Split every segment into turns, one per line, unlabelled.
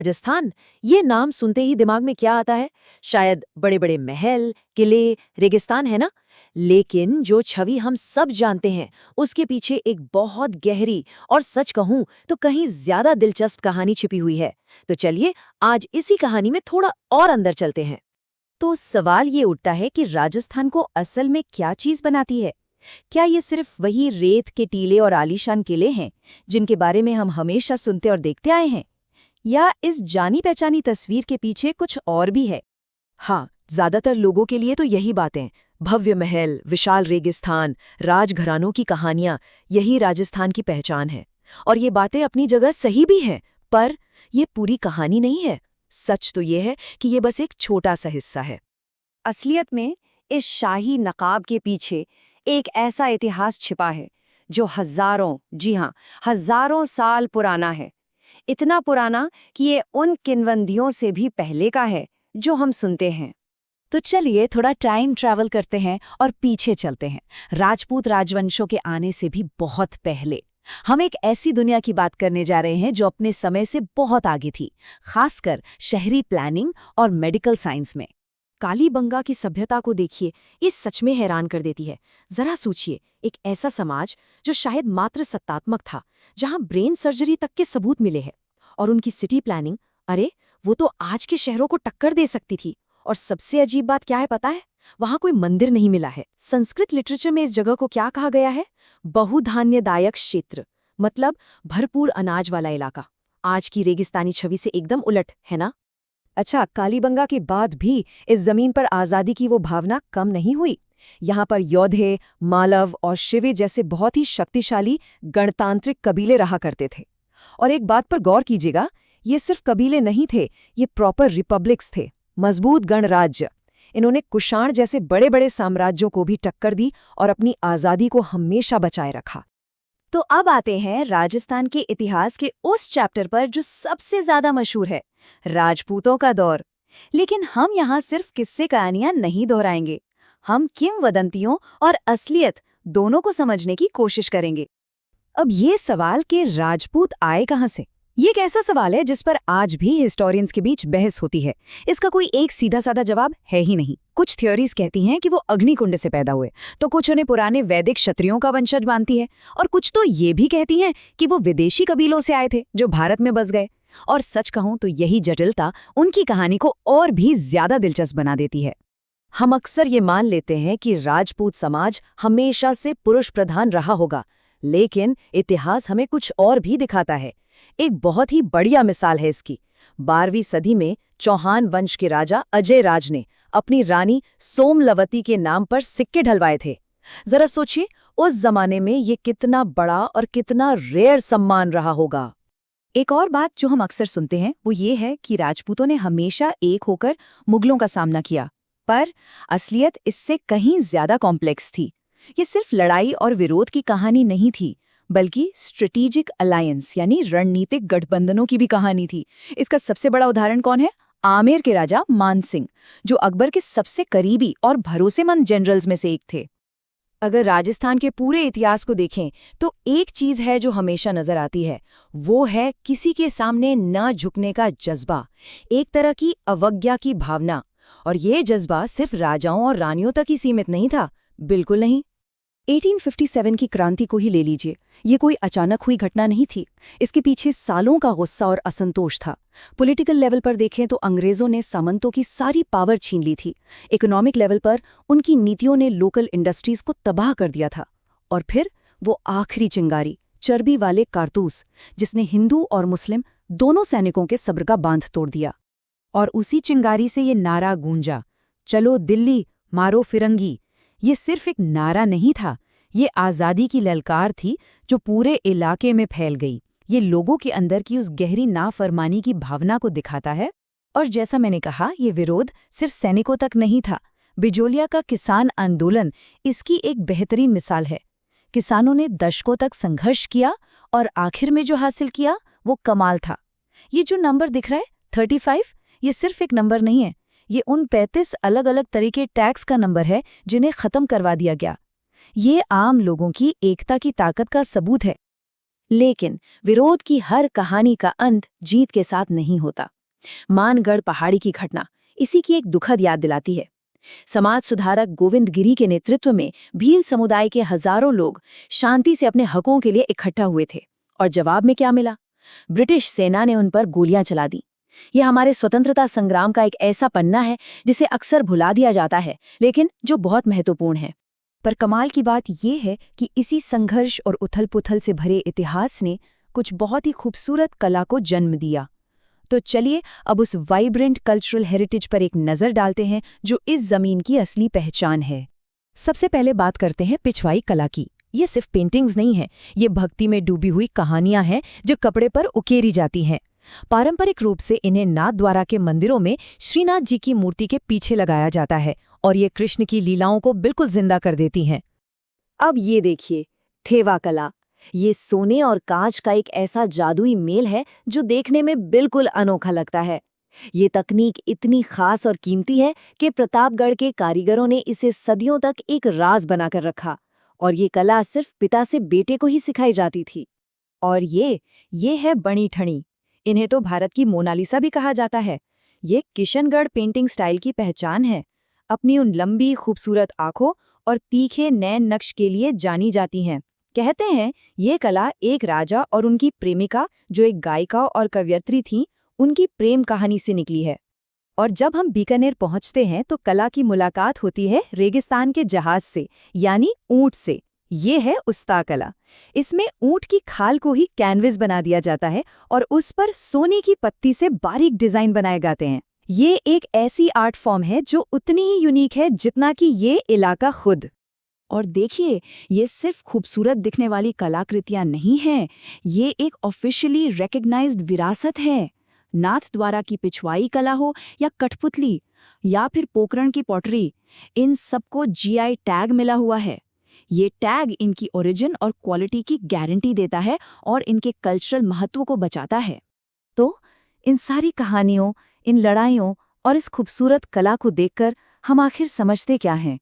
राजस्थान, ये नाम सुनते ही दिमाग में क्या आता है? शायद बड़े बड़े महल, किले, रेगिस्तान, है ना? लेकिन जो छवि हम सब जानते हैं, उसके पीछे एक बहुत गहरी और सच कहूं तो कहीं ज्यादा दिलचस्प कहानी छिपी हुई है। तो चलिए आज इसी कहानी में थोड़ा और अंदर चलते हैं। तो सवाल ये उठता है कि राजस्थान को असल में क्या चीज बनाती है? क्या ये सिर्फ वही रेत के टीले और आलीशान किले हैं जिनके बारे में हम हमेशा सुनते और देखते आए हैं, या इस जानी पहचानी तस्वीर के पीछे कुछ और भी है? हाँ, ज्यादातर लोगों के लिए तो यही बातें, भव्य महल, विशाल रेगिस्तान, राजघरानों की कहानियां, यही राजस्थान की पहचान है। और ये बातें अपनी जगह सही भी हैं, पर ये पूरी कहानी नहीं है। सच तो ये है कि ये बस एक छोटा सा हिस्सा है।
असलियत में इस शाही नकाब के पीछे एक ऐसा इतिहास छिपा है जो हजारों, जी हाँ, हजारों साल पुराना है। इतना पुराना कि ये उन किंवदंतियों से भी पहले का है जो हम सुनते हैं।
तो चलिए थोड़ा टाइम ट्रैवल करते हैं और पीछे चलते हैं, राजपूत राजवंशों के आने से भी बहुत पहले। हम एक ऐसी दुनिया की बात करने जा रहे हैं जो अपने समय से बहुत आगे थी, खासकर शहरी प्लानिंग और मेडिकल साइंस में। कालीबंगा की सभ्यता को देखिए, ये सच में हैरान कर देती है। जरा सोचिए, एक ऐसा समाज जो शायद मात्र सत्तात्मक था, जहां ब्रेन सर्जरी तक के सबूत मिले हैं। और उनकी सिटी प्लानिंग, अरे वो तो आज के शहरों को टक्कर दे सकती थी। और सबसे अजीब बात क्या है पता है? वहां कोई मंदिर नहीं मिला है। संस्कृत लिटरेचर में इस जगह को क्या कहा गया है? बहुधान्यदायक क्षेत्र, मतलब भरपूर अनाज वाला इलाका। आज की रेगिस्तानी छवि से एकदम उलट, है ना? अच्छा, कालीबंगा के बाद भी इस जमीन पर आजादी की वो भावना कम नहीं हुई। यहाँ पर योधे, मालव और शिवे जैसे बहुत ही शक्तिशाली गणतांत्रिक कबीले रहा करते थे। और एक बात पर गौर कीजिएगा, ये सिर्फ कबीले नहीं थे, ये प्रॉपर रिपब्लिक्स थे, मजबूत गणराज्य। इन्होंने कुषाण जैसे बड़े बड़े साम्राज्यों को भी टक्कर दी और अपनी आजादी को हमेशा बचाए रखा। तो अब आते हैं राजस्थान के इतिहास के उस चैप्टर पर जो सबसे ज्यादा मशहूर है, राजपूतों का दौर। लेकिन हम यहाँ सिर्फ किस्से कहानियां नहीं दोहराएंगे, हम किंवदंतियों और असलियत दोनों को समझने की कोशिश करेंगे। अब ये सवाल कि राजपूत आए कहाँ से, ये एक ऐसा सवाल है जिस पर आज भी हिस्टोरियंस के बीच बहस होती है। इसका कोई एक सीधा साधा जवाब है ही नहीं। कुछ थ्योरीज कहती हैं कि वो अग्निकुंड से पैदा हुए, तो कुछ उन्हें पुराने वैदिक क्षत्रियों का वंशज मानती है, और कुछ तो ये भी कहती हैं कि वो विदेशी कबीलों से आए थे जो भारत में बस गए। और सच कहूं तो यही जटिलता उनकी कहानी को और भी ज्यादा दिलचस्प बना देती है। हम अक्सर ये मान लेते हैं कि राजपूत समाज हमेशा से पुरुष प्रधान रहा होगा, लेकिन इतिहास हमें कुछ और भी दिखाता है। एक बहुत ही बढ़िया मिसाल है इसकी। 12वीं सदी में चौहान वंश के राजा अजय राज ने अपनी रानी सोमलवती के नाम पर सिक्के ढलवाए थे। जरा सोचिए, उस जमाने में ये कितना बड़ा और कितना रेयर सम्मान रहा होगा। एक और बात जो हम अक्सर सुनते हैं वो ये है कि राजपूतों ने हमेशा एक होकर मुगलों का सामना किया, पर असलियत इससे कहीं ज्यादा कॉम्प्लेक्स थी। ये सिर्फ लड़ाई और विरोध की कहानी नहीं थी, बल्कि स्ट्रेटेजिक अलायंस यानी रणनीतिक गठबंधनों की भी कहानी थी। इसका सबसे बड़ा उदाहरण कौन है? आमेर के राजा मानसिंह, जो अकबर के सबसे करीबी और भरोसेमंद जनरल्स में से एक थे। अगर राजस्थान के पूरे इतिहास को देखें तो एक चीज है जो हमेशा नजर आती है, वो है किसी के सामने न झुकने का जज्बा, एक तरह की अवज्ञा की भावना। और ये जज्बा सिर्फ राजाओं और रानियों तक ही सीमित नहीं था, बिल्कुल नहीं। 1857 की क्रांति को ही ले लीजिए, ये कोई अचानक हुई घटना नहीं थी। इसके पीछे सालों का गुस्सा और असंतोष था। पॉलिटिकल लेवल पर देखें तो अंग्रेजों ने सामंतों की सारी पावर छीन ली थी। इकोनॉमिक लेवल पर उनकी नीतियों ने लोकल इंडस्ट्रीज को तबाह कर दिया था। और फिर वो आखिरी चिंगारी, चर्बी वाले कारतूस, जिसने हिंदू और मुस्लिम दोनों सैनिकों के सब्र का बांध तोड़ दिया। और उसी चिंगारी से ये नारा गूंजा, चलो दिल्ली मारो फिरंगी। ये सिर्फ एक नारा नहीं था, ये आज़ादी की ललकार थी जो पूरे इलाके में फैल गई। ये लोगों के अंदर की उस गहरी नाफरमानी की भावना को दिखाता है। और जैसा मैंने कहा, ये विरोध सिर्फ सैनिकों तक नहीं था। बिजोलिया का किसान आंदोलन इसकी एक बेहतरीन मिसाल है। किसानों ने दशकों तक संघर्ष किया और आखिर में जो हासिल किया वो कमाल था। ये जो नंबर दिख रहा है 35, ये सिर्फ एक नंबर नहीं है, ये उन 35 अलग अलग तरीके टैक्स का नंबर है जिन्हें खत्म करवा दिया गया। ये आम लोगों की एकता की ताकत का सबूत है।
लेकिन विरोध की हर कहानी का अंत जीत के साथ नहीं होता। मानगढ़ पहाड़ी की घटना इसी की एक दुखद याद दिलाती है। समाज सुधारक गोविंद गिरी के नेतृत्व में भील समुदाय के हजारों लोग शांति से अपने हकों के लिए इकट्ठा हुए थे, और जवाब में क्या मिला? ब्रिटिश सेना ने उन पर गोलियां चला दी। यह हमारे स्वतंत्रता संग्राम का एक ऐसा पन्ना है जिसे अक्सर भुला दिया जाता है, लेकिन जो बहुत महत्वपूर्ण है।
पर कमाल की बात यह है कि इसी संघर्ष और उथल-पुथल से भरे इतिहास ने कुछ बहुत ही खूबसूरत कला को जन्म दिया। तो चलिए अब उस वाइब्रेंट कल्चरल हेरिटेज पर एक नज़र डालते हैं जो इस जमीन की असली पहचान है। सबसे पहले बात करते हैं पिछवाई कला की। ये सिर्फ पेंटिंग्स नहीं है, ये भक्ति में डूबी हुई कहानियां हैं जो कपड़े पर उकेरी जाती हैं। पारंपरिक रूप से इन्हें नाथद्वारा के मंदिरों में श्रीनाथ जी की मूर्ति के पीछे लगाया जाता है और ये कृष्ण की लीलाओं को बिल्कुल जिंदा कर देती हैं।
अब ये देखिए, थेवा कला। ये सोने और कांच का एक ऐसा जादुई मेल है जो देखने में बिल्कुल अनोखा लगता है। ये तकनीक इतनी खास और कीमती है कि प्रतापगढ़ के कारीगरों ने इसे सदियों तक एक राज बनाकर रखा, और ये कला सिर्फ पिता से बेटे को ही सिखाई जाती थी। और ये है बणी ठणी। इन्हें तो भारत की मोनालिसा भी कहा जाता है। ये किशनगढ़ पेंटिंग स्टाइल की पहचान है। अपनी उन लंबी खूबसूरत आंखों और तीखे नैन नक्श के लिए जानी जाती हैं। कहते हैं ये कला एक राजा और उनकी प्रेमिका, जो एक गायिका और कवयित्री थीं, उनकी प्रेम कहानी से निकली है।
और जब हम बीकानेर पहुंचते हैं तो कला की मुलाकात होती है रेगिस्तान के जहाज से, यानी ऊंट से। ये है उस्ता कला। इसमें ऊंट की खाल को ही कैनवस बना दिया जाता है और उस पर सोने की पत्ती से बारीक डिजाइन बनाए जाते हैं। ये एक ऐसी आर्ट फॉर्म है जो उतनी ही यूनिक है जितना कि ये इलाका खुद। और देखिए, ये सिर्फ खूबसूरत दिखने वाली कलाकृतियां नहीं हैं, ये एक ऑफिशियली रिकॉग्नाइज्ड विरासत है। नाथद्वारा की पिछवाई कला हो या कठपुतली या फिर पोकरण की पॉटरी, इन सबको जीआई टैग मिला हुआ है। ये टैग इनकी ओरिजिन और क्वालिटी की गारंटी देता है और इनके कल्चरल महत्व को बचाता है। तो इन सारी कहानियों, इन लड़ाइयों और इस खूबसूरत कला को देखकर हम आखिर समझते क्या हैं?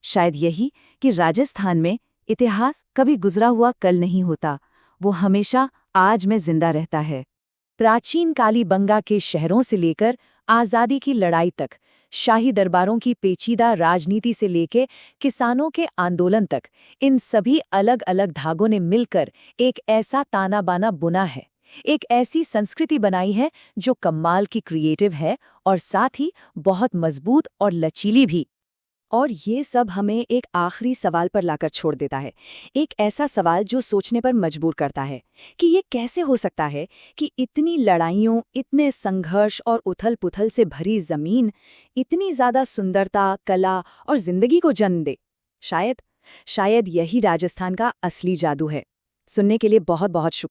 शायद यही कि राजस्थान में इतिहास कभी गुजरा हुआ कल नहीं होता, वो हमेशा आज में जिंदा रहता है। प्राचीन कालीबंगा के शहरों से लेकर आज़ादी की लड़ाई तक, शाही दरबारों की पेचीदा राजनीति से लेकर किसानों के आंदोलन तक, इन सभी अलग अलग धागों ने मिलकर एक ऐसा ताना बाना बुना है, एक ऐसी संस्कृति बनाई है जो कमाल की क्रिएटिव है और साथ ही बहुत मजबूत और लचीली भी। और ये सब हमें एक आखिरी सवाल पर लाकर छोड़ देता है, एक ऐसा सवाल जो सोचने पर मजबूर करता है कि ये कैसे हो सकता है कि इतनी लड़ाइयों, इतने संघर्ष और उथल-पुथल से भरी जमीन इतनी ज्यादा सुंदरता, कला और जिंदगी को जन्म दे। शायद यही राजस्थान का असली जादू है। सुनने के लिए बहुत बहुत शुक्रिया।